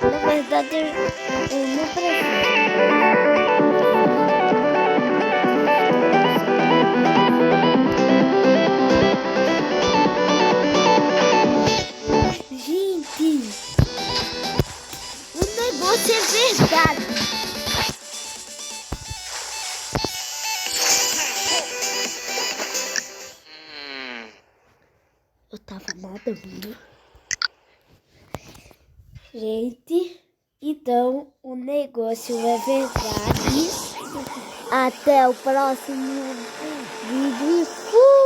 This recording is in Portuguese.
Na verdade, eu não prefiro. Gente, o negócio é verdade. Eu tava nadando. Gente, então o negócio é verdade. Até o próximo vídeo. Fui!